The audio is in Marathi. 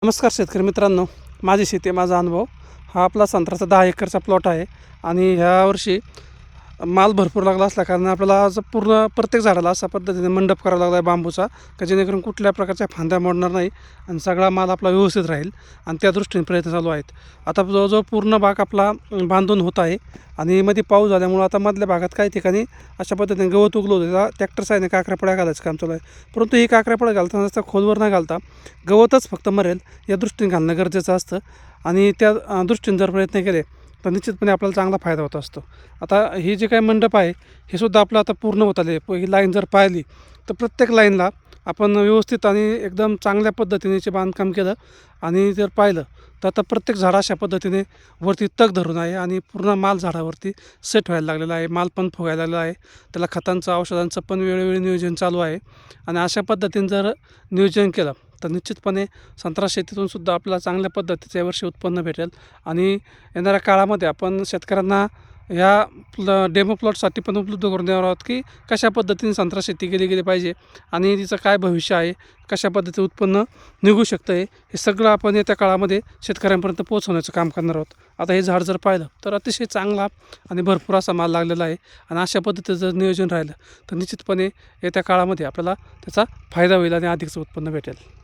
नमस्कार शेतकरी मित्रांनो, माझी शेती माझा अनुभव. हा आपला संत्र्याचा 10 एकरचा प्लॉट आहे आणि ह्या वर्षी माल भरपूर लागला असल्या कारण आपल्याला आज पूर्ण प्रत्येक झाडाला अशा पद्धतीने मंडप करावा लागला आहे बांबूचा, का जेणेकरून कुठल्या प्रकारच्या फांद्या मोडणार नाही आणि सगळा माल आपला व्यवस्थित राहील आणि त्या दृष्टीने प्रयत्न चालू आहेत. आता जवळजवळ पूर्ण भाग आपला बांधून होत आहे आणि मध्ये पाऊस झाल्यामुळं आता मधल्या भागात काही ठिकाणी अशा पद्धतीने गवत उगलं होतं. त्या ट्रॅक्टर साहाय्याने काकऱ्यापड्या घालायचं काम चालू आहे, परंतु ही काकऱ्यापड्या घालताना जास्त खोलवर न घालता गवतच फक्त मरेल या दृष्टीने घालणं गरजेचं असतं आणि त्या दृष्टीने जर प्रयत्न केले तर निश्चितपणे आपल्याला चांगला फायदा होत असतो. आता ही जे काही मंडप आहे हे सुद्धा आपलं आता पूर्ण होत आले. ही लाईन जर पाहिली तर प्रत्येक लाईनला आपण व्यवस्थित आणि एकदम चांगल्या पद्धतीने बांधकाम केलं आणि जर पाहिलं तर आता प्रत्येक झाड अशा पद्धतीने वरती तग धरून आहे आणि पूर्ण माल झाडावरती सेट व्हायला लागलेला आहे. माल पण फुगायला लागलेला आहे. त्याला खतांचं औषधांचं पण वेळोवेळी नियोजन चालू आहे आणि अशा पद्धतीने जर नियोजन केलं तर निश्चितपणे संत्रा शेतीतून सुद्धा आपल्याला चांगल्या पद्धतीचं यावर्षी उत्पन्न भेटेल आणि येणाऱ्या काळामध्ये आपण शेतकऱ्यांना ह्या डेमो प्लॉटसाठी पण उपलब्ध करून देणार आहोत की कशा पद्धतीने संत्रा शेती केली पाहिजे आणि तिचं काय भविष्य आहे, कशा पद्धतीचं उत्पन्न निघू शकतं आहे, हे सगळं आपण येत्या काळामध्ये शेतकऱ्यांपर्यंत पोहोचवण्याचं काम करणार आहोत. आता हे झाड जर पाहिलं तर अतिशय चांगला आणि भरपूर असा माल लागलेला आहे आणि अशा पद्धतीचं जर नियोजन राहिलं तर निश्चितपणे येत्या काळामध्ये आपल्याला त्याचा फायदा होईल आणि अधिकचं उत्पन्न भेटेल.